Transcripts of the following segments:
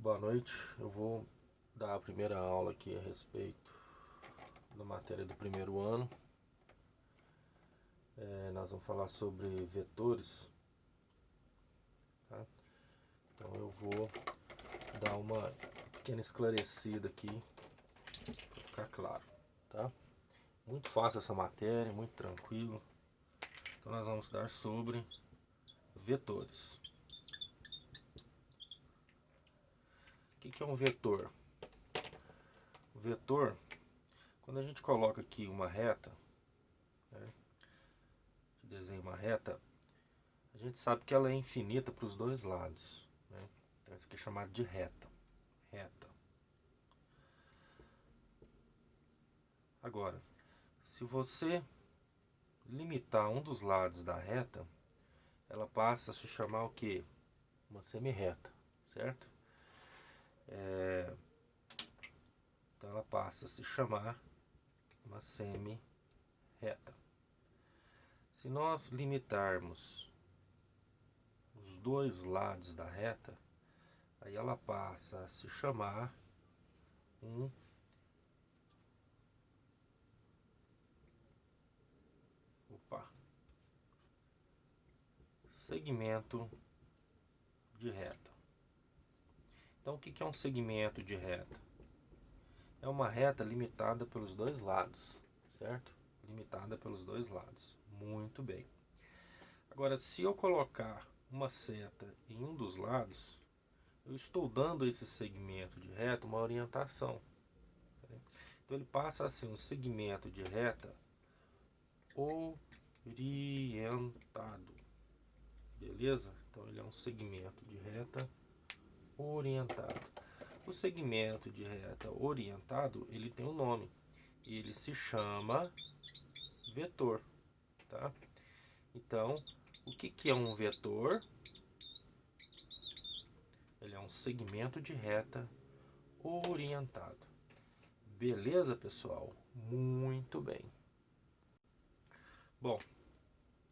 Boa noite, eu vou dar a primeira aula aqui a respeito da matéria do primeiro ano. Nós vamos falar sobre vetores, tá? Então eu vou dar uma pequena esclarecida aqui para ficar claro, tá? Muito fácil essa matéria, muito tranquilo. Então nós vamos estudar sobre vetores. O que é um vetor? O vetor, quando a gente coloca aqui uma reta, né? Desenha uma reta, a gente sabe que ela é infinita para os dois lados, né? Então isso aqui é chamado de reta. Reta. Agora, se você limitar um dos lados da reta, ela passa a se chamar o quê? Uma semirreta, certo? Então ela passa a se chamar uma semirreta. Se nós limitarmos os dois lados da reta, aí ela passa a se chamar um segmento de reta. Então o que é um segmento de reta? É uma reta limitada pelos dois lados, certo? Limitada pelos dois lados. Muito bem. Agora, se eu colocar uma seta em um dos lados, eu estou dando a esse segmento de reta uma orientação. Então ele passa a ser um segmento de reta orientado. Beleza? Então ele é um segmento de reta orientado. O segmento de reta orientado, ele tem um nome. Ele se chama vetor, tá? Então, o que é um vetor? Ele é um segmento de reta orientado. Beleza, pessoal? Muito bem. Bom,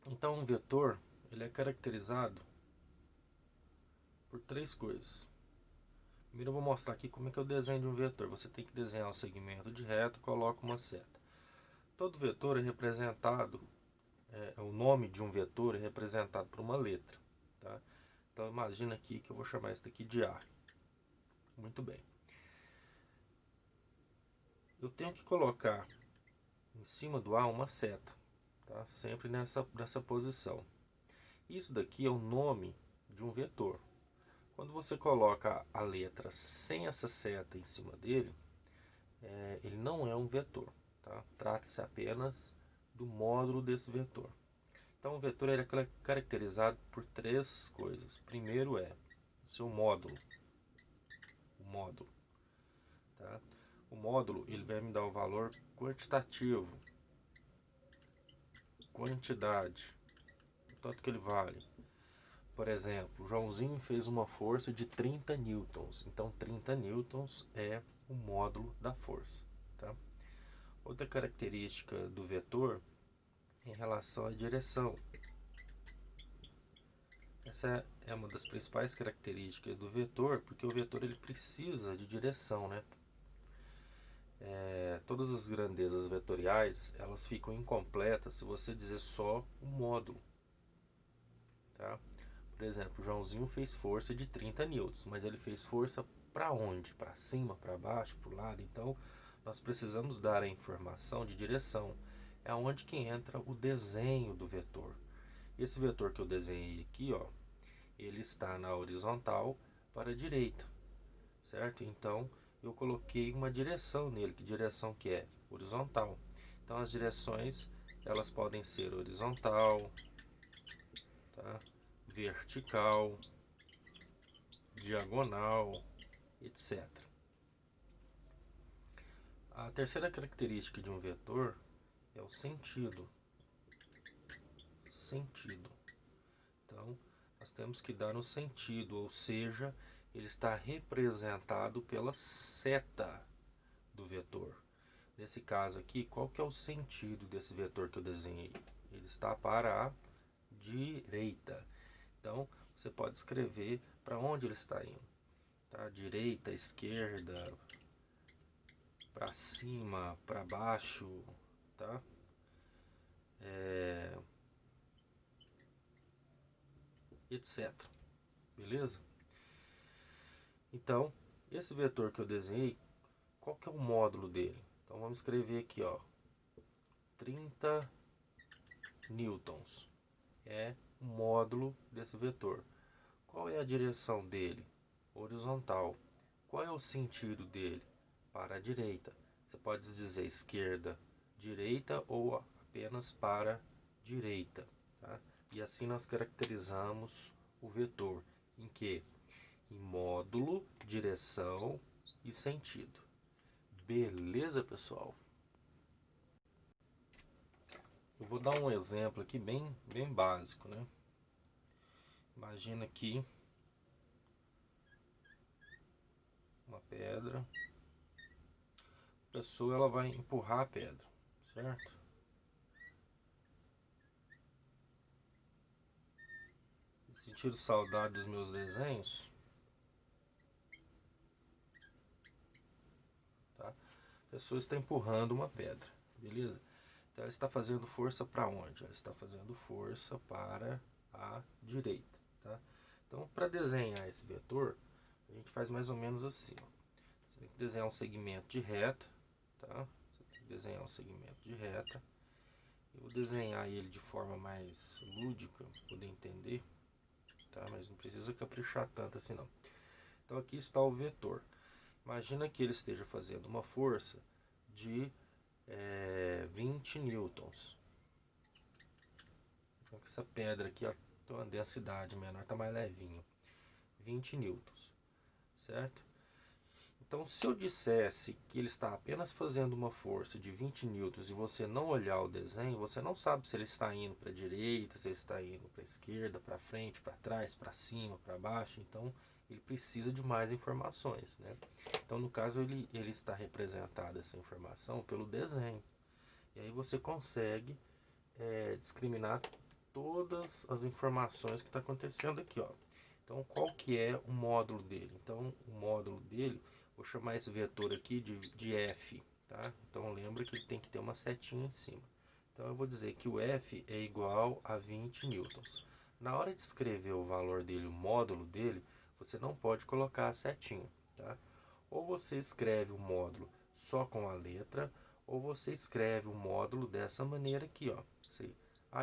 então um vetor, ele é caracterizado por três coisas. Primeiro eu vou mostrar aqui como é que é o desenho de um vetor. Você tem que desenhar um segmento de reta, coloca uma seta. Todo vetor é representado, o nome de um vetor é representado por uma letra, tá? Então imagina aqui que eu vou chamar isso daqui de A. Muito bem. Eu tenho que colocar em cima do A uma seta, tá? Sempre nessa posição. Isso daqui é o nome de um vetor. Quando você coloca a letra sem essa seta em cima dele, ele não é um vetor, tá? Trata-se apenas do módulo desse vetor. Então o vetor ele é caracterizado por três coisas. Primeiro é o seu módulo. O módulo, tá? O módulo ele vai me dar o valor quantitativo, quantidade, o tanto que ele vale. Por exemplo, Joãozinho fez uma força de 30 newtons. Então 30 newtons é o módulo da força, tá? Outra característica do vetor em relação à direção. Essa é uma das principais características do vetor, porque o vetor ele precisa de direção, né? Todas as grandezas vetoriais elas ficam incompletas se você dizer só o módulo, tá? Por exemplo, o Joãozinho fez força de 30 newtons, mas ele fez força para onde? Para cima, para baixo, para o lado? Então nós precisamos dar a informação de direção. É onde que entra o desenho do vetor. Esse vetor que eu desenhei aqui, ó, ele está na horizontal para a direita, certo? Então eu coloquei uma direção nele. Que direção que é? Horizontal. Então as direções elas podem ser horizontal, tá? Vertical, diagonal, etc. A terceira característica de um vetor é o sentido. Sentido. Então nós temos que dar um sentido, ou seja, ele está representado pela seta do vetor. Nesse caso aqui, qual que é o sentido desse vetor que eu desenhei? Ele está para a direita. Então, você pode escrever para onde ele está indo. tá? Direita, esquerda, para cima, para baixo, tá? Etc. Beleza? Então, esse vetor que eu desenhei, qual que é o módulo dele? Então vamos escrever aqui, ó, 30 newtons. É o módulo desse vetor. Qual é a direção dele? Horizontal. Qual é o sentido dele? Para a direita. Você pode dizer esquerda, direita ou apenas para direita. Tá? E assim nós caracterizamos o vetor. Em que? Em módulo, direção e sentido. Beleza, pessoal? Eu vou dar um exemplo aqui bem básico, né? Imagina aqui uma pedra. A pessoa ela vai empurrar a pedra, certo? Sentindo saudade dos meus desenhos, tá? A pessoa está empurrando uma pedra, beleza? Então ela está fazendo força para onde? Ela está fazendo força para a direita, tá? Então para desenhar esse vetor, a gente faz mais ou menos assim, ó. Você tem que desenhar um segmento de reta, tá? Você tem que desenhar um segmento de reta. Eu vou desenhar ele de forma mais lúdica, para poder entender, tá? Mas não precisa caprichar tanto assim não. Então aqui está o vetor. Imagina que ele esteja fazendo uma força de 20 newtons. Então essa pedra aqui ó, tem uma densidade menor, está mais levinho. 20 newtons, certo? Então se eu dissesse que ele está apenas fazendo uma força de 20 newtons e você não olhar o desenho, você não sabe se ele está indo para a direita, se ele está indo para a esquerda, para frente, para trás, para cima, para baixo. Então ele precisa de mais informações, né? Então no caso ele está representada essa informação pelo desenho. E aí você consegue discriminar todas as informações que está acontecendo aqui, ó. Então qual que é o módulo dele? Então o módulo dele, vou chamar esse vetor aqui de F, tá? Então lembra que ele tem que ter uma setinha em cima. Então eu vou dizer que o F é igual a 20 newtons. Na hora de escrever o valor dele, o módulo dele, você não pode colocar a setinha, tá? Ou você escreve o módulo só com a letra, ou você escreve o módulo dessa maneira aqui, ó.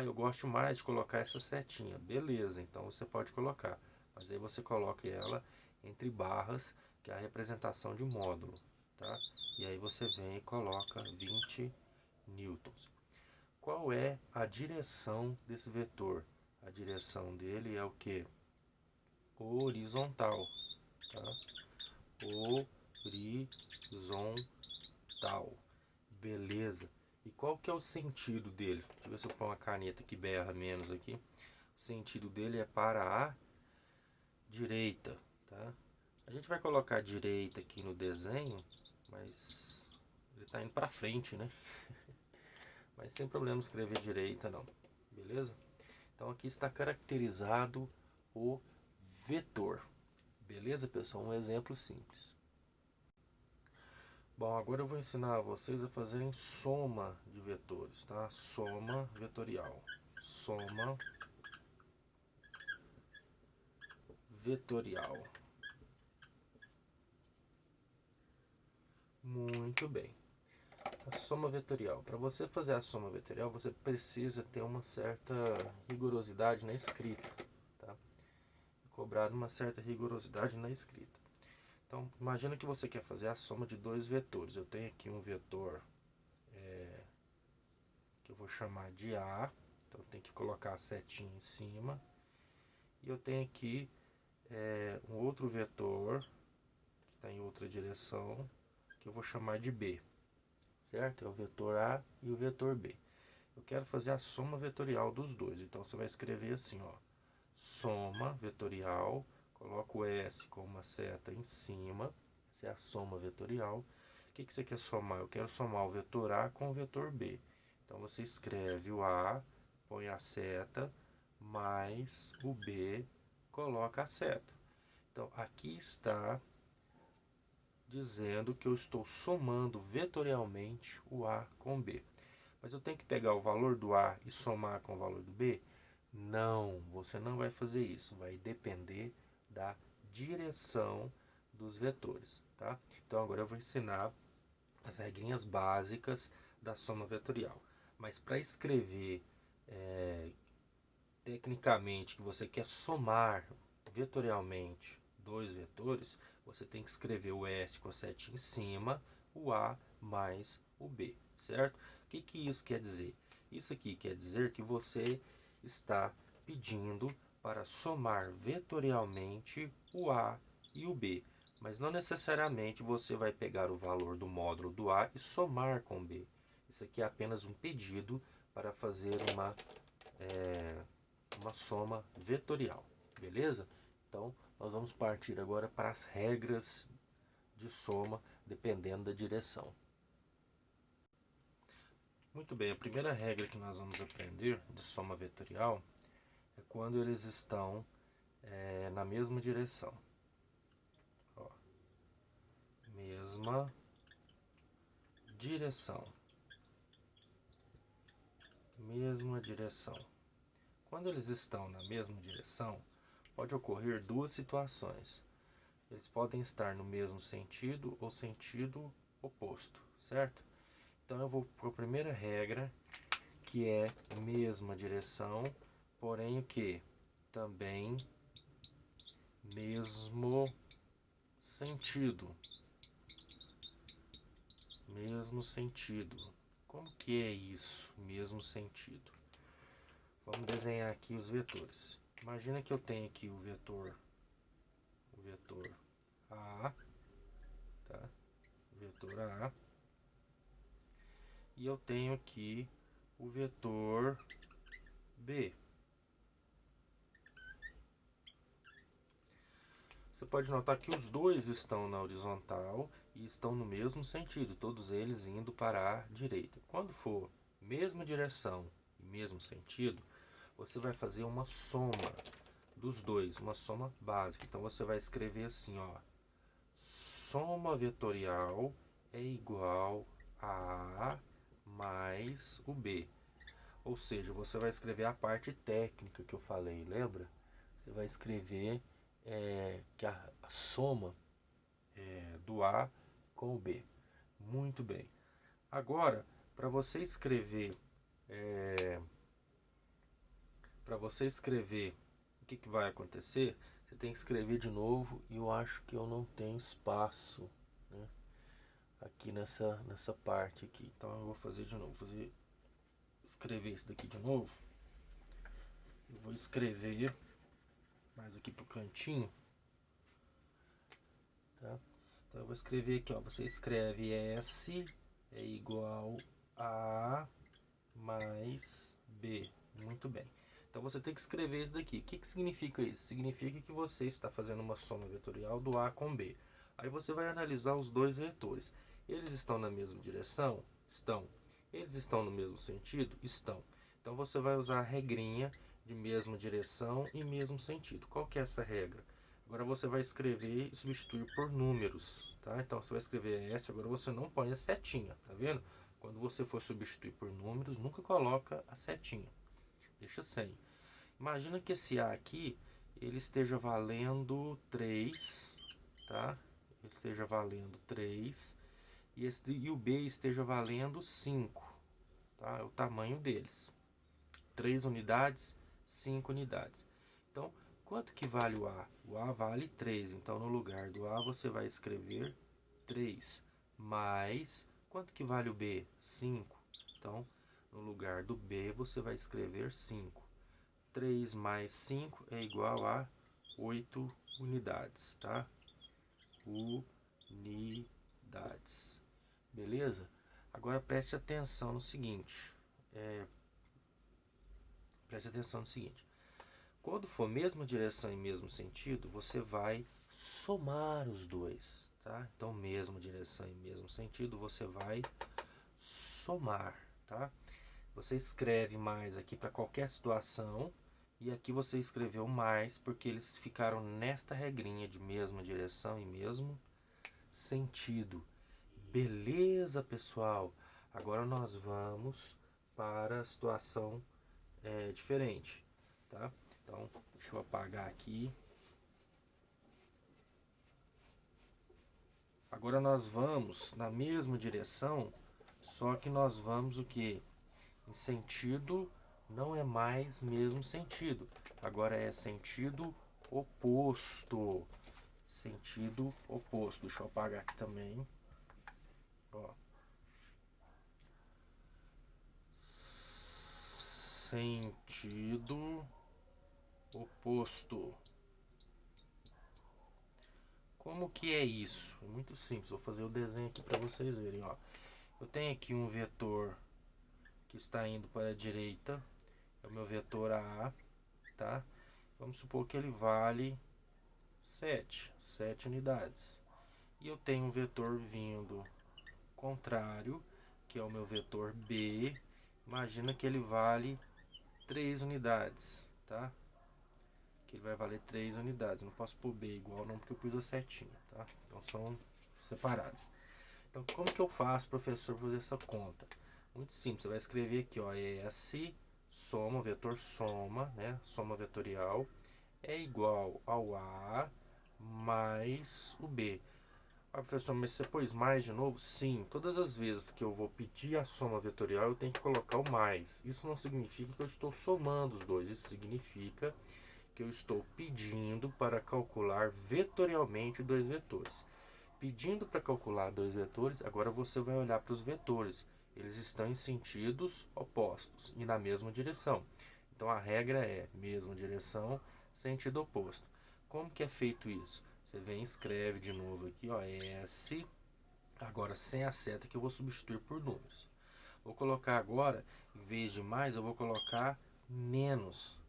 Eu gosto mais de colocar essa setinha. Beleza, então você pode colocar. Mas aí você coloca ela entre barras, que é a representação de módulo, tá? E aí você vem e coloca 20 newtons. Qual é a direção desse vetor? A direção dele é o que? Horizontal, tá? Horizontal. Beleza. E qual que é o sentido dele? Deixa eu ver se eu ponho uma caneta que berra menos aqui. O sentido dele é para a direita, tá? A gente vai colocar a direita aqui no desenho, mas ele está indo para frente, né? Mas sem problema escrever direita não, beleza? Então aqui está caracterizado o vetor, beleza, pessoal? Um exemplo simples. Bom, agora eu vou ensinar vocês a fazerem soma de vetores, tá? Soma vetorial. Soma vetorial. Muito bem. A soma vetorial. Para você fazer a soma vetorial, você precisa ter uma certa rigorosidade na escrita, tá? Cobrado uma certa rigorosidade na escrita. Então, imagina que você quer fazer a soma de dois vetores. Eu tenho aqui um vetor que eu vou chamar de A. Então, eu tenho que colocar a setinha em cima. E eu tenho aqui um outro vetor que está em outra direção, que eu vou chamar de B, certo? É o vetor A e o vetor B. Eu quero fazer a soma vetorial dos dois, então você vai escrever assim, ó, soma vetorial, coloco o S com uma seta em cima, essa é a soma vetorial. O que você quer somar? Eu quero somar o vetor A com o vetor B. Então você escreve o A, põe a seta, mais o B, coloca a seta. Então aqui está dizendo que eu estou somando vetorialmente o A com o B. Mas eu tenho que pegar o valor do A e somar com o valor do B? Não, você não vai fazer isso. Vai depender da direção dos vetores, tá? Então agora eu vou ensinar as regrinhas básicas da soma vetorial. Mas para escrever tecnicamente que você quer somar vetorialmente dois vetores, você tem que escrever o S com a setinha em cima, o A mais o B, certo? O que isso quer dizer? Isso aqui quer dizer que você está pedindo para somar vetorialmente o A e o B, mas não necessariamente você vai pegar o valor do módulo do A e somar com o B. Isso aqui é apenas um pedido para fazer uma soma vetorial, beleza? Então, nós vamos partir agora para as regras de soma, dependendo da direção. Muito bem, a primeira regra que nós vamos aprender de soma vetorial é quando eles estão na mesma direção. Ó, mesma direção. Mesma direção. Quando eles estão na mesma direção, pode ocorrer duas situações. Eles podem estar no mesmo sentido ou sentido oposto, certo? Então eu vou para a primeira regra, que é mesma direção, porém o que? Também mesmo sentido. Mesmo sentido. Como que é isso? Mesmo sentido. Vamos desenhar aqui os vetores. Imagina que eu tenho aqui o vetor A, tá? O vetor A. E eu tenho aqui o vetor B. Você pode notar que os dois estão na horizontal e estão no mesmo sentido, todos eles indo para a direita. Quando for mesma direção e mesmo sentido, você vai fazer uma soma dos dois, uma soma básica. Então você vai escrever assim, ó: soma vetorial é igual a A mais o B. Ou seja, você vai escrever a parte técnica que eu falei, lembra? Você vai escrever que a soma do A com o B. Muito bem. Agora, para você escrever, o que vai acontecer, você tem que escrever de novo e eu acho que eu não tenho espaço, né, aqui nessa parte aqui. Então eu vou fazer de novo, escrever isso daqui de novo. Eu vou escrever mais aqui pro cantinho, tá? Então eu vou escrever aqui, ó. Você escreve S é igual a mais B. Muito bem. Então você tem que escrever isso daqui. O que significa isso? Significa que você está fazendo uma soma vetorial do A com B. Aí você vai analisar os dois vetores. Eles estão na mesma direção? Estão. Eles estão no mesmo sentido? Estão. Então você vai usar a regrinha de mesma direção e mesmo sentido. Qual que é essa regra? Agora você vai escrever e substituir por números, tá? Então você vai escrever S, agora você não põe a setinha, tá vendo? Quando você for substituir por números, nunca coloca a setinha. Deixa sem. Imagina que esse A aqui, ele esteja valendo 3, tá? Ele esteja valendo 3 e o B esteja valendo 5, tá? É o tamanho deles. 3 unidades, 5 unidades. Então, quanto que vale o A? O A vale 3, então no lugar do A você vai escrever 3, mais, quanto que vale o B? 5. Então, no lugar do B você vai escrever 5. 3 mais 5 é igual a 8 unidades, tá? Unidades. Beleza? Agora preste atenção no seguinte. Quando for mesma direção e mesmo sentido, você vai somar os dois, tá? Então, mesma direção e mesmo sentido, você vai somar, tá? Você escreve mais aqui para qualquer situação e aqui você escreveu mais porque eles ficaram nesta regrinha de mesma direção e mesmo sentido. Beleza, pessoal? Agora nós vamos para a situação diferente, tá? Então, deixa eu apagar aqui. Agora nós vamos na mesma direção, só que nós vamos o que? Em sentido, não é mais mesmo sentido. Agora é sentido oposto. Sentido oposto. Deixa eu apagar aqui também. Ó. Sentido oposto. Como que é isso? É muito simples. Vou fazer o desenho aqui para vocês verem. Ó. Eu tenho aqui um vetor que está indo para a direita. É o meu vetor A, tá? Vamos supor que ele vale 7 unidades. E eu tenho um vetor vindo contrário, que é o meu vetor B. Imagina que ele vale 3 unidades, tá? Que ele vai valer 3 unidades. Não posso pôr B igual não, porque eu pus a setinha, tá? Então são separados. Então como que eu faço, professor, para fazer essa conta? Muito simples, você vai escrever aqui, ó, S soma, vetor soma, né? Soma vetorial é igual ao A mais o B. Ah, professor, mas você pôs mais de novo? Sim, todas as vezes que eu vou pedir a soma vetorial, eu tenho que colocar o mais. Isso não significa que eu estou somando os dois, isso significa que eu estou pedindo para calcular vetorialmente dois vetores. Pedindo para calcular dois vetores, agora você vai olhar para os vetores. Eles estão em sentidos opostos e na mesma direção. Então a regra é mesma direção, sentido oposto. Como que é feito isso? Você vem e escreve de novo aqui, ó, S, agora sem a seta que eu vou substituir por números. Vou colocar agora, em vez de mais, eu vou colocar menos.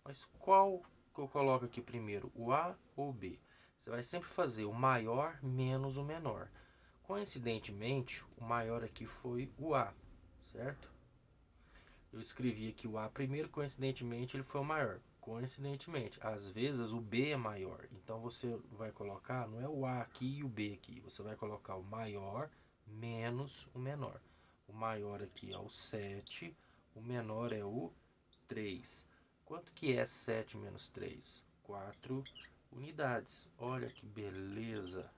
Mas qual que eu coloco aqui primeiro, o A ou o B? Você vai sempre fazer o maior menos o menor. Coincidentemente, o maior aqui foi o A, certo? Eu escrevi aqui o A primeiro, coincidentemente ele foi o maior. Coincidentemente, às vezes o B é maior. Então você vai colocar, não é o A aqui e o B aqui. Você vai colocar o maior menos o menor. O maior aqui é o 7, o menor é o 3. Quanto que é 7 menos 3? 4 unidades. Olha que beleza.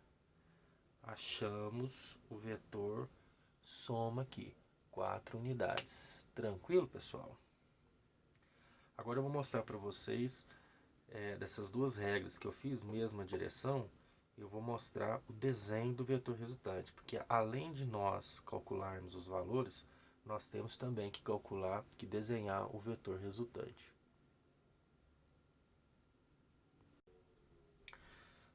Achamos o vetor soma aqui. 4 unidades. Tranquilo, pessoal? Agora eu vou mostrar para vocês dessas duas regras que eu fiz, mesma direção, eu vou mostrar o desenho do vetor resultante, porque além de nós calcularmos os valores, nós temos também que calcular, que desenhar o vetor resultante.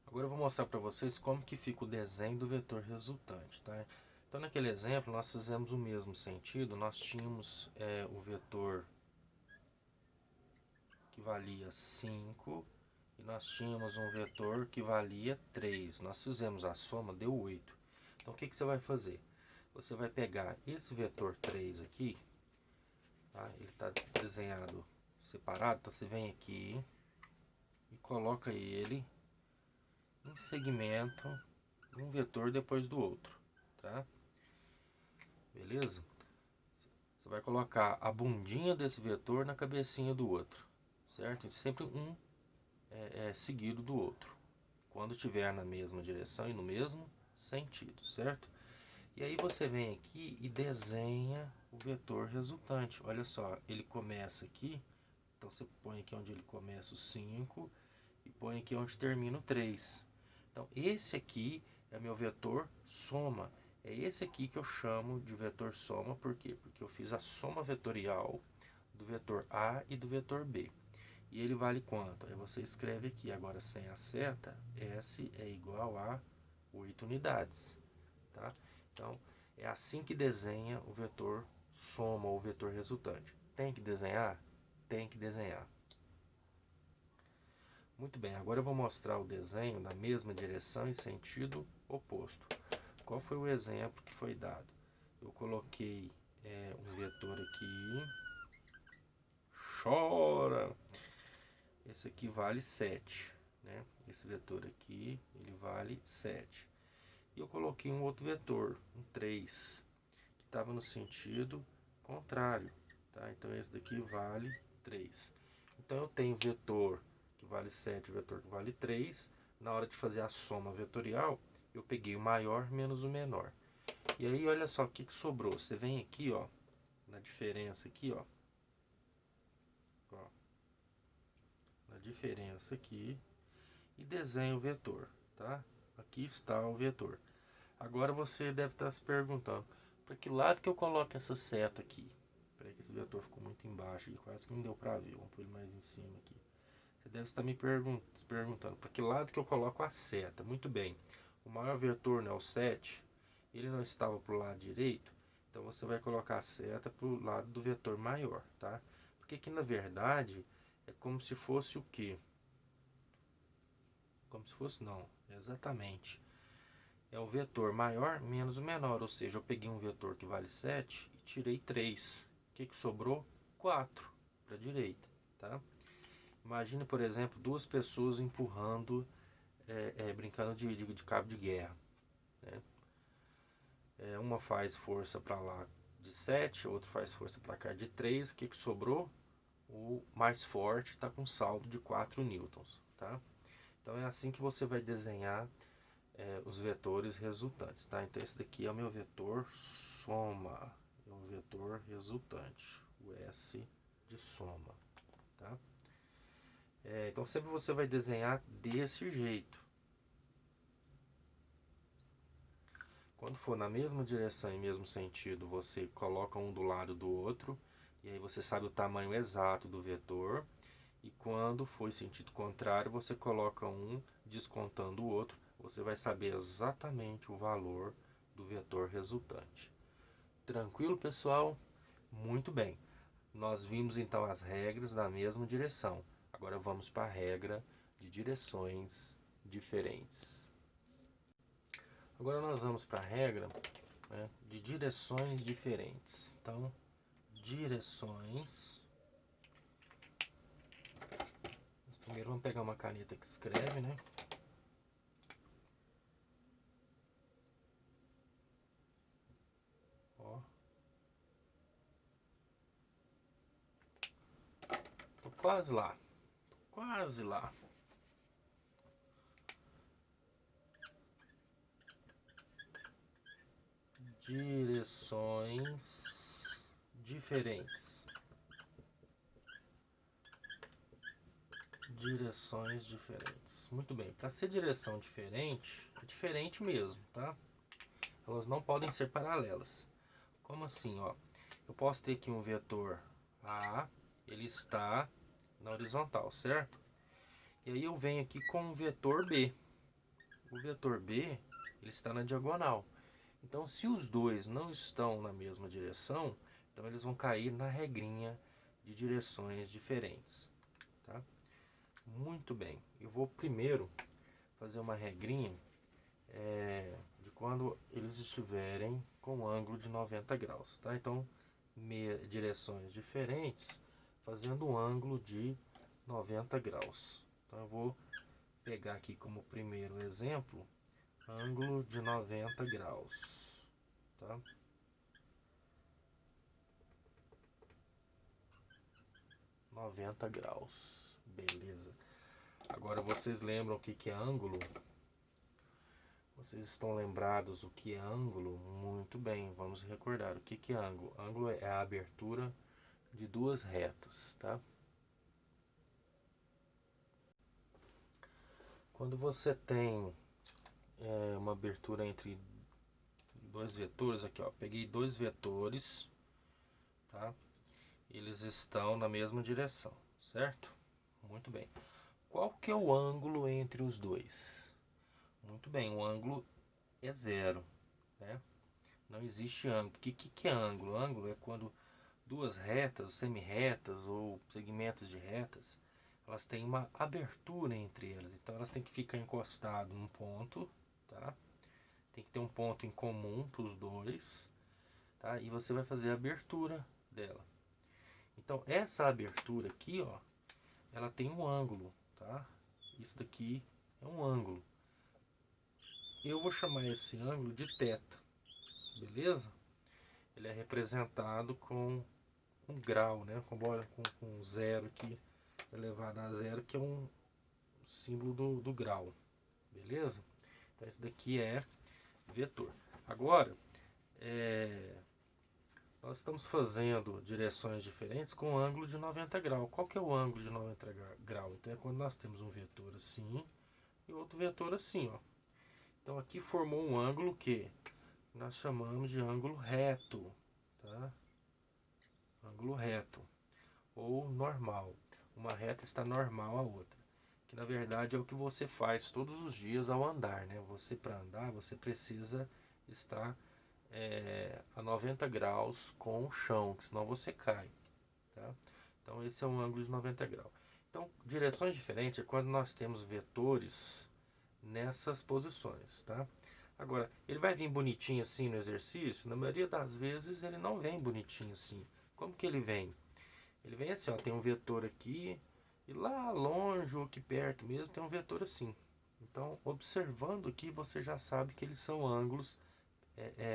Agora eu vou mostrar para vocês como que fica o desenho do vetor resultante, tá? Então naquele exemplo nós fizemos o mesmo sentido, nós tínhamos o vetor que valia 5 e nós tínhamos um vetor que valia 3. Nós fizemos a soma, deu 8. Então o que você vai fazer? Você vai pegar esse vetor 3 aqui, tá? Ele está desenhado separado, então você vem aqui e coloca ele em segmento, um vetor depois do outro, tá? Beleza? Você vai colocar a bundinha desse vetor na cabecinha do outro, certo? E sempre um seguido do outro, quando estiver na mesma direção e no mesmo sentido, certo? E aí você vem aqui e desenha o vetor resultante. Olha só, ele começa aqui, então você põe aqui onde ele começa o 5 e põe aqui onde termina o 3. Então esse aqui é meu vetor soma. É esse aqui que eu chamo de vetor soma, por quê? Porque eu fiz a soma vetorial do vetor A e do vetor B. E ele vale quanto? Aí você escreve aqui, agora sem a seta, S é igual a 8 unidades, tá? Então, é assim que desenha o vetor soma ou vetor resultante. Tem que desenhar? Tem que desenhar. Muito bem, agora eu vou mostrar o desenho na mesma direção e sentido oposto. Qual foi o exemplo que foi dado? Eu coloquei um vetor aqui. Chora! Esse aqui vale 7, né? Esse vetor aqui, ele vale 7. e eu coloquei um outro vetor, um 3, que estava no sentido contrário, tá? Então esse daqui vale 3. Então eu tenho vetor que vale 7, vetor que vale 3. Na hora de fazer a soma vetorial, eu peguei o maior menos o menor. E aí olha só o que sobrou. Você vem aqui, ó, na diferença aqui, ó, na diferença aqui, e desenha o vetor, tá? Aqui está o vetor. Agora você deve estar se perguntando, para que lado que eu coloco essa seta aqui? Peraí que esse vetor ficou muito embaixo e quase que não deu para ver. Vamos pôr ele mais em cima aqui. Você deve estar se perguntando, para que lado que eu coloco a seta? Muito bem, o maior vetor, né, o 7, ele não estava para o lado direito, então você vai colocar a seta para o lado do vetor maior, tá? Porque aqui na verdade é como se fosse o quê? Como se fosse, não, exatamente. É o vetor maior menos o menor, ou seja, eu peguei um vetor que vale 7 e tirei 3. O que sobrou? 4 para a direita, tá? Imagine, por exemplo, duas pessoas empurrando, brincando de cabo de guerra, né? Uma faz força para lá de 7, outra faz força para cá de 3. O que sobrou? O mais forte está com saldo de 4 newtons, tá? Então é assim que você vai desenhar os vetores resultantes, tá? Então esse daqui é o meu vetor soma, é o vetor resultante, o S de soma, tá? Então sempre você vai desenhar desse jeito. Quando for na mesma direção e mesmo sentido, você coloca um do lado do outro, e aí você sabe o tamanho exato do vetor. E quando for em sentido contrário, você coloca um descontando o outro, você vai saber exatamente o valor do vetor resultante. Tranquilo, pessoal? Muito bem. Nós vimos então as regras da mesma direção. Agora vamos para a regra de direções diferentes. Agora nós vamos para a regra, né, de direções diferentes. Então, direções. Mas primeiro vamos pegar uma caneta que escreve, né? Ó. Tô quase lá. Quase lá. Direções diferentes. Direções diferentes. Muito bem. Para ser direção diferente, é diferente mesmo, tá? Elas não podem ser paralelas. Como assim, ó? Eu posso ter aqui um vetor A, ele está na horizontal, certo? E aí eu venho aqui com um vetor B. O vetor B, ele está na diagonal. Então, se os dois não estão na mesma direção, então eles vão cair na regrinha de direções diferentes, tá? Muito bem. Eu vou primeiro fazer uma regrinha de quando eles estiverem com ângulo de 90 graus, tá? Então, direções diferentes fazendo um ângulo de 90 graus. Então, eu vou pegar aqui como primeiro exemplo ângulo de 90 graus, tá? graus, beleza. Agora vocês lembram o que é ângulo? Vocês estão lembrados o que é ângulo? Muito bem, vamos recordar o que é ângulo. Ângulo é a abertura de duas retas, tá? Quando você tem uma abertura entre dois vetores, aqui ó, peguei dois vetores, tá? Eles estão na mesma direção, certo? Muito bem. Qual que é o ângulo entre os dois? Muito bem, o ângulo é zero, né? Não existe ângulo. O que é ângulo? Ângulo é quando duas retas, semi-retas ou segmentos de retas, elas têm uma abertura entre elas. Então elas têm que ficar encostadas num ponto, tá? Tem que ter um ponto em comum para os dois, tá? E você vai fazer a abertura dela. Então essa abertura aqui, ó, ela tem um ângulo, tá? Isso daqui é um ângulo. Eu vou chamar esse ângulo de θ, beleza? Ele é representado com um grau, né? Com zero aqui elevado a zero, que é um símbolo do grau, beleza? Então esse daqui é vetor. Agora, nós estamos fazendo direções diferentes com ângulo de 90 graus. Qual que é o ângulo de 90 graus? Então é quando nós temos um vetor assim e outro vetor assim, ó. Então aqui formou um ângulo que nós chamamos de ângulo reto, tá? Ângulo reto ou normal. Uma reta está normal à outra, que na verdade é o que você faz todos os dias ao andar, né? Você, para andar, você precisa estar a 90 graus com o chão, que senão você cai, tá? Então esse é um ângulo de 90 graus. Então, direções diferentes é quando nós temos vetores nessas posições, tá? Agora, ele vai vir bonitinho assim no exercício? Na maioria das vezes ele não vem bonitinho assim. Como que ele vem? Ele vem assim, ó, tem um vetor aqui, e lá longe ou aqui perto mesmo tem um vetor assim. Então, observando aqui, você já sabe que eles são ângulos,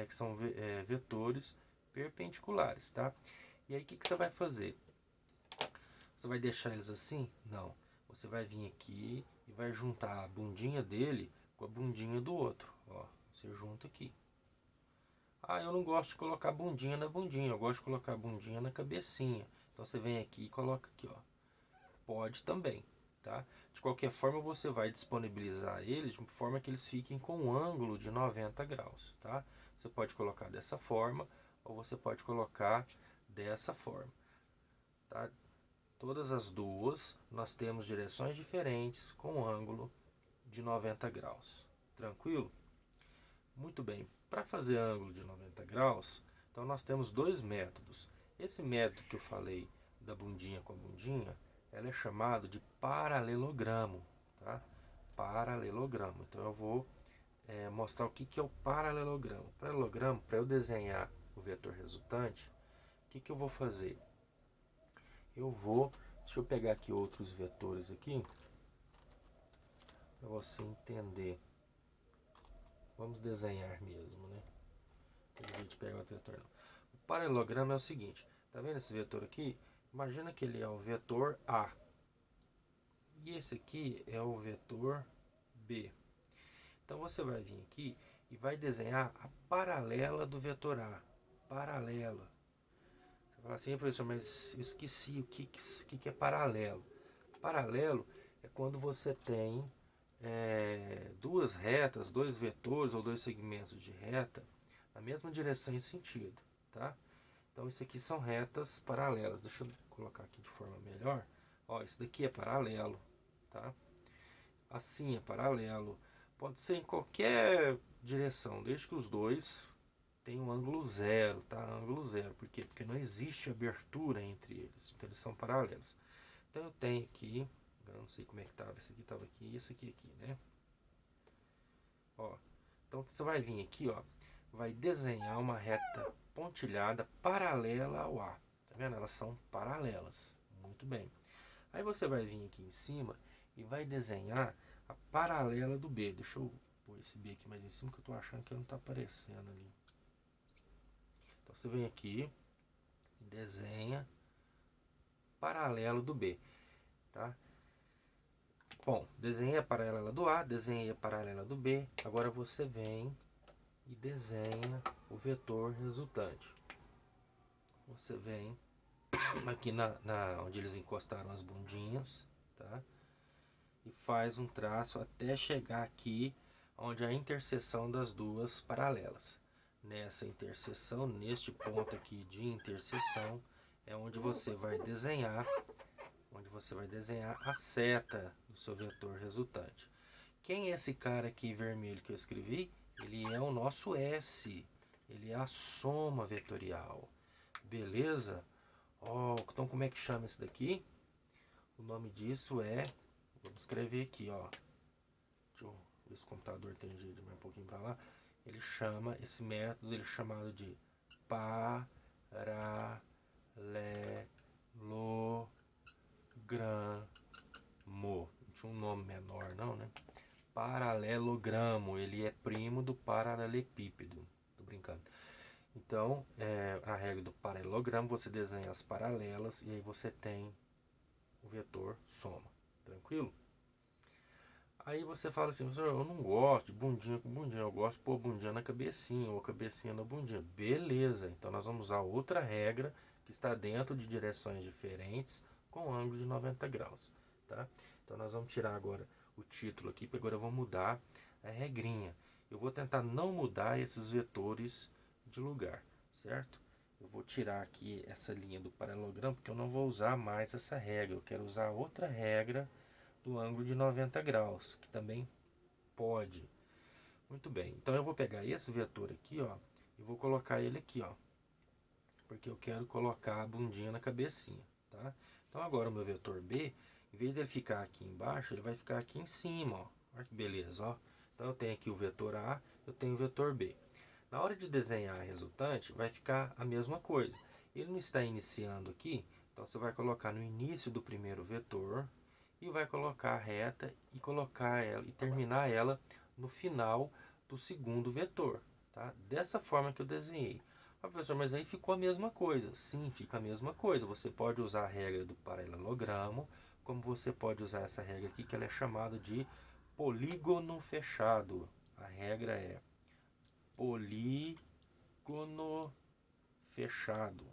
que são vetores perpendiculares, tá? E aí, o que você vai fazer? Você vai deixar eles assim? Não. Você vai vir aqui e vai juntar a bundinha dele com a bundinha do outro. Ó, você junta aqui. Ah, eu não gosto de colocar bundinha na bundinha, eu gosto de colocar bundinha na cabecinha. Então você vem aqui e coloca aqui, ó. Pode também, tá? De qualquer forma, você vai disponibilizar eles de forma que eles fiquem com um ângulo de 90 graus, tá? Você pode colocar dessa forma ou você pode colocar dessa forma, tá? Todas as duas, nós temos direções diferentes com ângulo de 90 graus. Tranquilo? Muito bem. Para fazer ângulo de 90 graus, então nós temos dois métodos. Esse método que eu falei da bundinha com a bundinha, ela é chamado de paralelogramo, tá? Paralelogramo. Então eu vou mostrar o que é o paralelogramo. Paralelogramo, para eu desenhar o vetor resultante, o que eu vou fazer? Deixa eu pegar aqui outros vetores aqui, para você entender. Vamos desenhar mesmo, né? Tem jeito de pegar o vetor não. O paralelogramo é o seguinte, tá vendo esse vetor aqui? Imagina que ele é o vetor A. E esse aqui é o vetor B. Então você vai vir aqui e vai desenhar a paralela do vetor A. Paralela. Você fala assim, professor, mas eu esqueci o que é paralelo. Paralelo é quando você tem duas retas, dois vetores ou dois segmentos de reta na mesma direção e sentido, tá? Então isso aqui são retas paralelas. Deixa eu colocar aqui de forma melhor. Ó, isso daqui é paralelo, tá? Assim é paralelo. Pode ser em qualquer direção, desde que os dois tenham um ângulo zero, tá? Ângulo zero. Por quê? Porque não existe abertura entre eles. Então eles são paralelos. Então eu tenho aqui, eu não sei como é que estava, esse aqui estava aqui e esse aqui, né? Ó, então você vai vir aqui, ó, vai desenhar uma reta pontilhada paralela ao A. Tá vendo? Elas são paralelas. Muito bem. Aí você vai vir aqui em cima e vai desenhar a paralela do B. Deixa eu pôr esse B aqui mais em cima que eu tô achando que não tá aparecendo ali. Então você vem aqui e desenha paralelo do B, tá? Bom, desenhei a paralela do A, desenhei a paralela do B. Agora você vem e desenha o vetor resultante. Você vem aqui onde eles encostaram as bundinhas, tá? E faz um traço até chegar aqui onde a interseção das duas paralelas. Nessa interseção, neste ponto aqui de interseção, é onde você vai desenhar a seta do seu vetor resultante. Quem é esse cara aqui vermelho que eu escrevi? Ele é o nosso S. Ele é a soma vetorial. Beleza? Então como é que chama isso daqui? O nome disso é... Vamos escrever aqui, ó. Deixa eu ver se o computador tem jeito de ir um pouquinho para lá. Esse método ele é chamado de paralelogramo. Não tinha um nome menor não, né? paralelogramo, ele é primo do paralelepípedo. Tô brincando. Então, a regra do paralelogramo, você desenha as paralelas e aí você tem o vetor soma. Tranquilo? Aí você fala assim, professor, eu não gosto de bundinha com bundinha, eu gosto de pôr bundinha na cabecinha ou cabecinha na bundinha. Beleza, então nós vamos usar outra regra que está dentro de direções diferentes com ângulo de 90 graus, tá? Então nós vamos tirar agora o título aqui, porque agora eu vou mudar a regrinha. Eu vou tentar não mudar esses vetores de lugar, certo? Eu vou tirar aqui essa linha do paralelogramo, porque eu não vou usar mais essa regra, eu quero usar outra regra do ângulo de 90 graus, que também pode. Muito bem, então eu vou pegar esse vetor aqui, ó, e vou colocar ele aqui, ó, porque eu quero colocar a bundinha na cabecinha, tá? Então agora o meu vetor B, em vez dele ficar aqui embaixo, ele vai ficar aqui em cima, ó. Olha que beleza, ó. Então eu tenho aqui o vetor A, eu tenho o vetor B. Na hora de desenhar a resultante, vai ficar a mesma coisa. Ele não está iniciando aqui, então você vai colocar no início do primeiro vetor e vai colocar a reta e colocar ela e terminar ela no final do segundo vetor, tá? Dessa forma que eu desenhei. Ah, professor, mas aí ficou a mesma coisa. Sim, fica a mesma coisa. Você pode usar a regra do paralelogramo, como você pode usar essa regra aqui, que ela é chamada de polígono fechado. A regra é polígono fechado.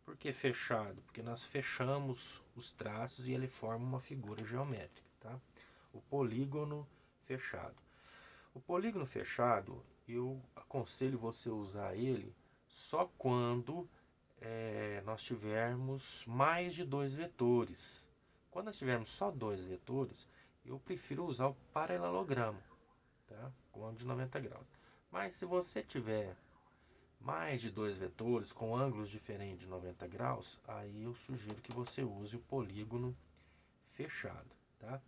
Por que fechado? Porque nós fechamos os traços e ele forma uma figura geométrica, tá? O polígono fechado. O polígono fechado, eu aconselho você usar ele só quando nós tivermos mais de dois vetores. Quando nós tivermos só dois vetores, eu prefiro usar o paralelogramo, tá? Com ângulo de 90 graus. Mas se você tiver mais de dois vetores com ângulos diferentes de 90 graus, aí eu sugiro que você use o polígono fechado, tá?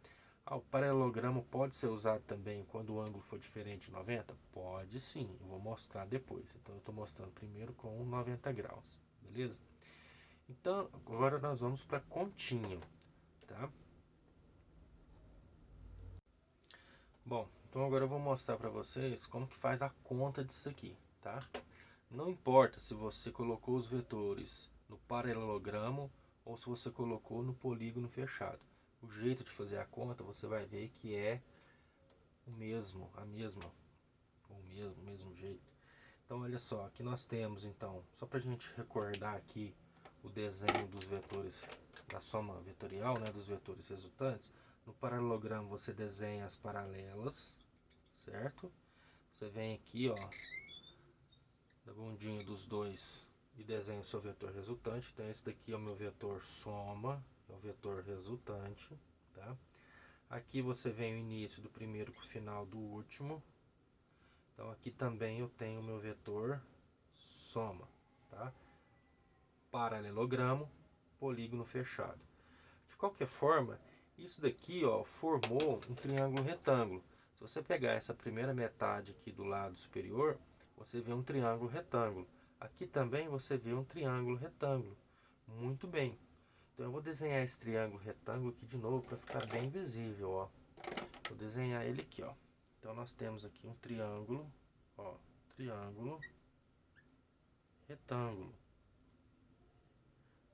O paralelogramo pode ser usado também quando o ângulo for diferente de 90? Pode sim, eu vou mostrar depois. Então eu estou mostrando primeiro com 90 graus, beleza? Então agora nós vamos para continho, tá? Bom, então agora eu vou mostrar para vocês como que faz a conta disso aqui, tá? Não importa se você colocou os vetores no paralelogramo ou se você colocou no polígono fechado. O jeito de fazer a conta você vai ver que é o mesmo jeito. Então olha só, aqui nós temos então, só para a gente recordar aqui o desenho dos vetores da soma vetorial, né, dos vetores resultantes. No paralelogramo você desenha as paralelas, certo? Você vem aqui, ó, da bundinha dos dois e desenha o seu vetor resultante. Então esse daqui é o meu vetor soma, é o vetor resultante, tá? Aqui você vem o início do primeiro com o final do último. Então aqui também eu tenho o meu vetor soma, tá? Paralelogramo, polígono fechado. De qualquer forma, isso daqui, ó, formou um triângulo retângulo. Se você pegar essa primeira metade aqui do lado superior, você vê um triângulo retângulo. Aqui também você vê um triângulo retângulo. Muito bem. Então eu vou desenhar esse triângulo retângulo aqui de novo para ficar bem visível, ó. Vou desenhar ele aqui, ó. Então nós temos aqui um triângulo, ó, triângulo, retângulo.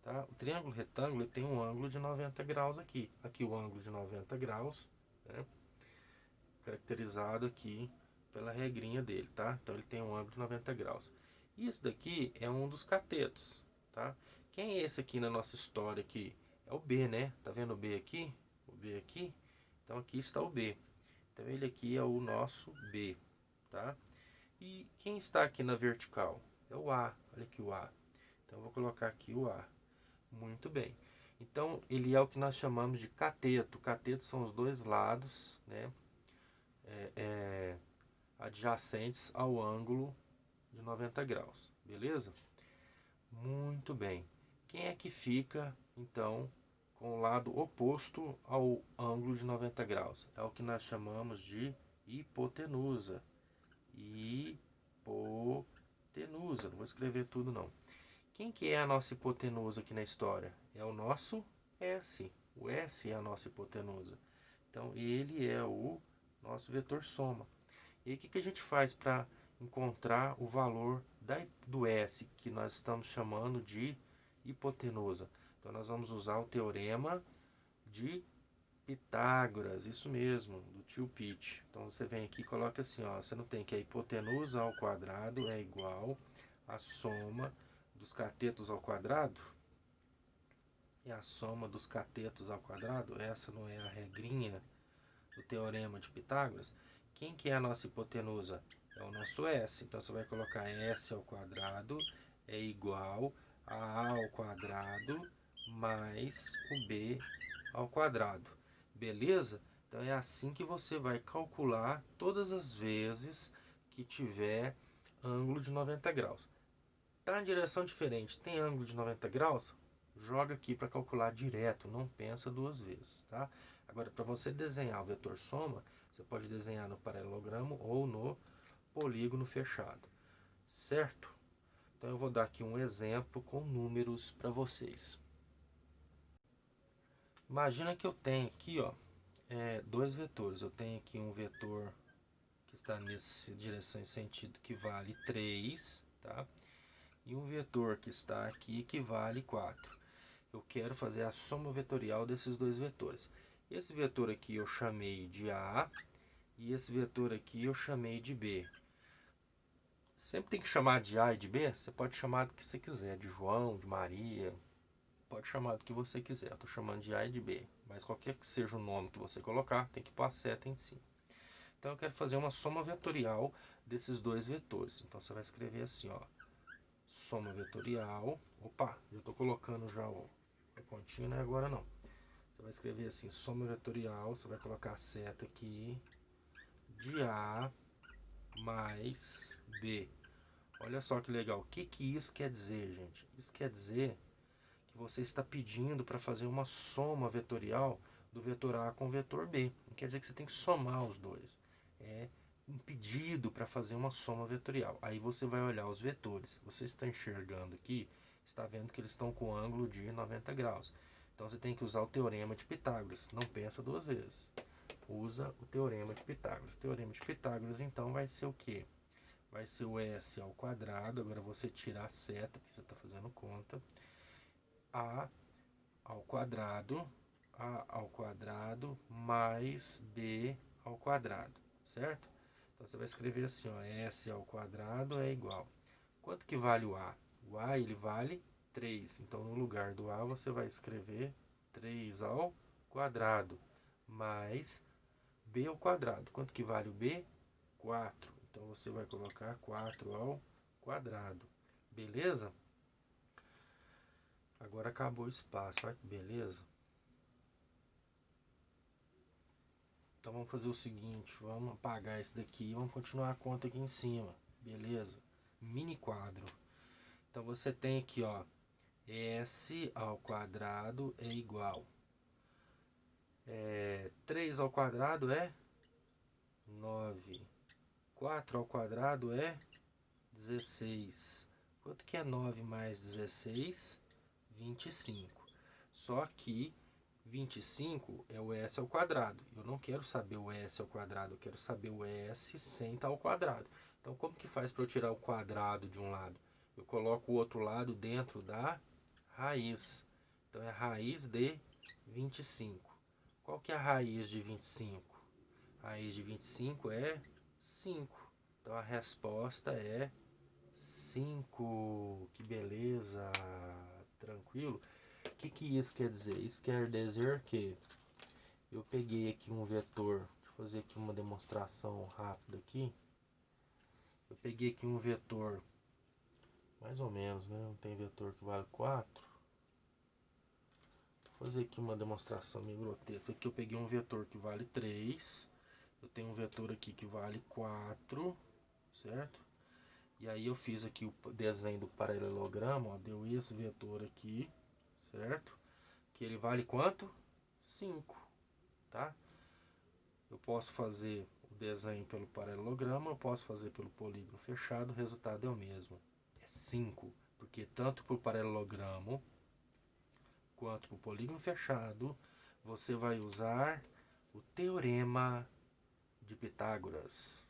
Tá? O triângulo retângulo tem um ângulo de 90 graus aqui. Aqui o ângulo de 90 graus, né? Caracterizado aqui pela regrinha dele, tá? Então ele tem um ângulo de 90 graus. Isso daqui é um dos catetos, tá? Quem é esse aqui na nossa história aqui? É o B, né? Tá vendo o B aqui? O B aqui? Então aqui está o B. Então ele aqui é o nosso B, tá? E quem está aqui na vertical? É o A. Olha aqui o A. Então eu vou colocar aqui o A. Muito bem. Então ele é o que nós chamamos de cateto. Cateto são os dois lados, né? Adjacentes ao ângulo de 90 graus, beleza? Muito bem. Quem é que fica, então, com o lado oposto ao ângulo de 90 graus? É o que nós chamamos de hipotenusa. Hipotenusa. Não vou escrever tudo, não. Quem que é a nossa hipotenusa aqui na história? É o nosso S. O S é a nossa hipotenusa. Então, ele é o nosso vetor soma. E aí, o que a gente faz para encontrar o valor do S, que nós estamos chamando de hipotenusa? Então, nós vamos usar o teorema de Pitágoras, isso mesmo, do tio Pete. Então, você vem aqui e coloca assim, ó, você não tem que a hipotenusa ao quadrado é igual à soma dos catetos ao quadrado? E a soma dos catetos ao quadrado? Essa não é a regrinha do teorema de Pitágoras? Quem que é a nossa hipotenusa? É o nosso S. Então você vai colocar S ao quadrado é igual a A ao quadrado mais o B ao quadrado. Beleza? Então é assim que você vai calcular todas as vezes que tiver ângulo de 90 graus. Tá em direção diferente, tem ângulo de 90 graus? Joga aqui para calcular direto, não pensa duas vezes, tá? Agora, para você desenhar o vetor soma, você pode desenhar no paralelogramo ou no polígono fechado, certo? Então eu vou dar aqui um exemplo com números para vocês. Imagina que eu tenho aqui, ó, dois vetores. Eu tenho aqui um vetor que está nessa direção e sentido que vale 3, tá? E um vetor que está aqui que vale 4. Eu quero fazer a soma vetorial desses dois vetores. Esse vetor aqui eu chamei de A e esse vetor aqui eu chamei de B. Sempre tem que chamar de A e de B, você pode chamar do que você quiser, de João, de Maria, pode chamar do que você quiser. Eu estou chamando de A e de B, mas qualquer que seja o nome que você colocar, tem que pôr a seta em cima. Então eu quero fazer uma soma vetorial desses dois vetores. Então você vai escrever assim, ó, soma vetorial. Opa, já estou colocando já a continha, né? Agora não. Você vai escrever assim, soma vetorial, você vai colocar a seta aqui de A mais B. Olha só que legal. O que isso quer dizer, gente? Isso quer dizer que você está pedindo para fazer uma soma vetorial do vetor A com o vetor B. Não quer dizer que você tem que somar os dois. É um pedido para fazer uma soma vetorial. Aí você vai olhar os vetores. Você está enxergando aqui, está vendo que eles estão com ângulo de 90 graus. Então você tem que usar o teorema de Pitágoras. Não pensa duas vezes. Usa o teorema de Pitágoras. O teorema de Pitágoras, então, vai ser o quê? Vai ser o S ao quadrado. Agora você tirar a seta, porque você está fazendo conta. A ao quadrado, A ao quadrado mais B ao quadrado, certo? Então você vai escrever assim, ó, S ao quadrado é igual. Quanto que vale o A? O A ele vale 3. Então no lugar do A você vai escrever 3 ao quadrado mais B ao quadrado. Quanto que vale o B? 4. Então você vai colocar 4 ao quadrado. Beleza? Agora acabou o espaço, olha que beleza. Então vamos fazer o seguinte, vamos apagar esse daqui e vamos continuar a conta aqui em cima, beleza? Mini quadro. Então você tem aqui, ó, S ao quadrado é igual. 3 ao quadrado é 9. 4 ao quadrado é 16. Quanto que é 9 mais 16? 25. Só que 25 é o S ao quadrado. Eu não quero saber o S ao quadrado, eu quero saber o S sem estar ao quadrado. Então, como que faz para eu tirar o quadrado de um lado? Eu coloco o outro lado dentro da raiz. Então, é raiz de 25. Qual que é a raiz de 25? A raiz de 25 é 5. Então, a resposta é 5. Que beleza! Tranquilo? O que isso quer dizer? Isso quer dizer que eu peguei aqui um vetor, deixa eu fazer aqui uma demonstração rápida aqui. Eu peguei aqui um vetor, mais ou menos, né? Não tem vetor que vale 4. Vou fazer aqui uma demonstração meio grotesca. Aqui eu peguei um vetor que vale 3. Eu tenho um vetor aqui que vale 4, certo? E aí eu fiz aqui o desenho do paralelogramo, ó, deu esse vetor aqui, certo? Que ele vale quanto? 5, tá? Eu posso fazer o desenho pelo paralelogramo, eu posso fazer pelo polígono fechado, o resultado é o mesmo. É 5, porque tanto para o paralelogramo quanto para o polígono fechado, você vai usar o Teorema de Pitágoras.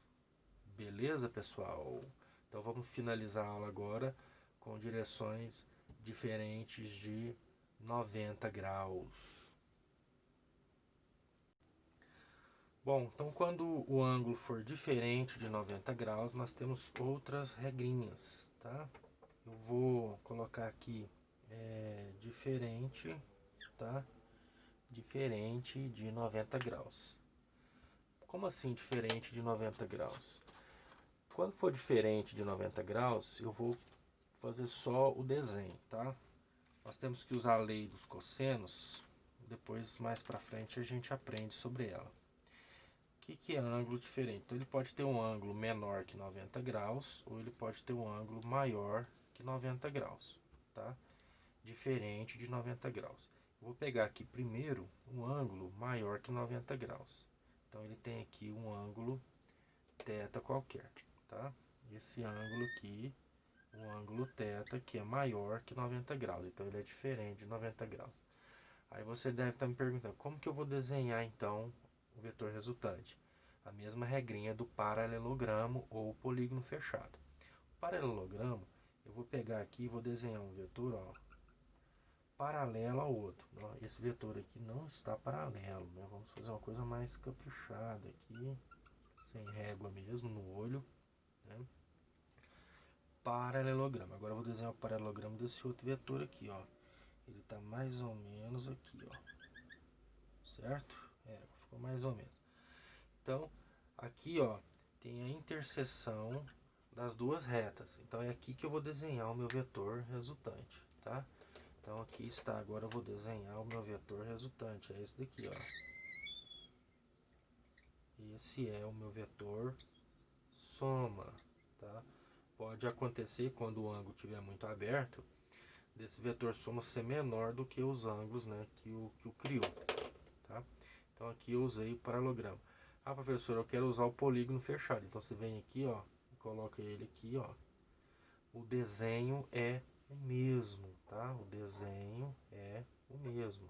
Beleza, pessoal? Então vamos finalizar a aula agora com direções diferentes de 90 graus. Bom, então quando o ângulo for diferente de 90 graus, nós temos outras regrinhas, tá? Eu vou colocar aqui diferente, tá? Diferente de 90 graus. Como assim diferente de 90 graus? Quando for diferente de 90 graus, eu vou fazer só o desenho, tá? Nós temos que usar a lei dos cossenos, depois mais pra frente a gente aprende sobre ela. O que é ângulo diferente? Então ele pode ter um ângulo menor que 90 graus, ou ele pode ter um ângulo maior que 90 graus, tá? Diferente de 90 graus. Eu vou pegar aqui primeiro um ângulo maior que 90 graus. Então ele tem aqui um ângulo θ qualquer, tá? Esse ângulo aqui, um ângulo θ que é maior que 90 graus, então ele é diferente de 90 graus. Aí você deve estar me perguntando, como que eu vou desenhar então o vetor resultante? A mesma regrinha do paralelogramo ou polígono fechado. O paralelogramo, eu vou pegar aqui e vou desenhar um vetor, ó, paralelo ao outro. Esse vetor aqui não está paralelo, né? Vamos fazer uma coisa mais caprichada aqui, sem régua mesmo, no olho, né? Paralelogramo. Agora eu vou desenhar o paralelogramo desse outro vetor aqui, ó. Ele está mais ou menos aqui, ó. Certo? Ficou mais ou menos. Então, aqui, ó, tem a interseção das duas retas. Então é aqui que eu vou desenhar o meu vetor resultante, tá? Então aqui está, agora eu vou desenhar o meu vetor resultante, é esse daqui, ó. Esse é o meu vetor soma, tá? Pode acontecer quando o ângulo estiver muito aberto, desse vetor soma ser menor do que os ângulos, né, que o criou, tá? Então aqui eu usei o paralelogramo. Ah, professor, eu quero usar o polígono fechado. Então você vem aqui, ó, e coloca ele aqui, ó. O desenho é o mesmo, tá? O desenho é o mesmo.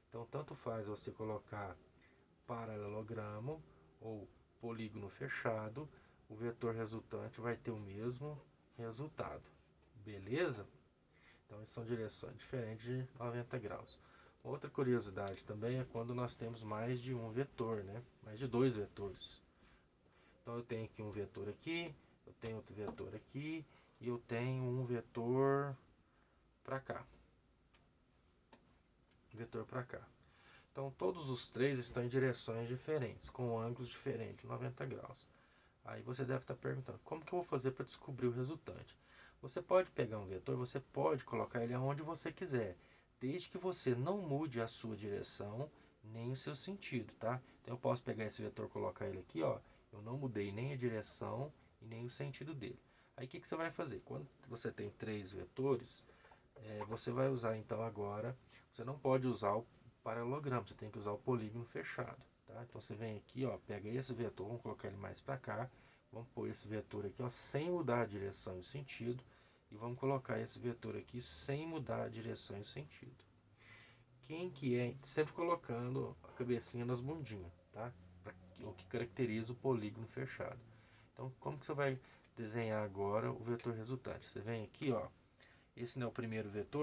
Então tanto faz você colocar paralelogramo ou polígono fechado, o vetor resultante vai ter o mesmo resultado. Beleza? Então, essas são direções diferentes de 90 graus. Outra curiosidade também é quando nós temos mais de um vetor, né? Mais de dois vetores. Então, eu tenho aqui um vetor aqui, eu tenho outro vetor aqui, e eu tenho um vetor para cá. Vetor para cá. Então, todos os três estão em direções diferentes, com ângulos diferentes, 90 graus. Aí você deve estar perguntando, como que eu vou fazer para descobrir o resultante? Você pode pegar um vetor, você pode colocar ele aonde você quiser, desde que você não mude a sua direção, nem o seu sentido, tá? Então eu posso pegar esse vetor e colocar ele aqui, ó, eu não mudei nem a direção e nem o sentido dele. Aí o que você vai fazer? Quando você tem três vetores, você vai usar então agora, você não pode usar o paralelogramo, você tem que usar o polígono fechado, tá? Então você vem aqui, ó, pega esse vetor, vamos colocar ele mais para cá, vamos pôr esse vetor aqui, ó, sem mudar a direção e o sentido, e vamos colocar esse vetor aqui sem mudar a direção e o sentido. Quem que é? Sempre colocando a cabecinha nas bundinhas, tá? O que caracteriza o polígono fechado. Então, como que você vai desenhar agora o vetor resultante? Você vem aqui, ó, esse não é o primeiro vetor,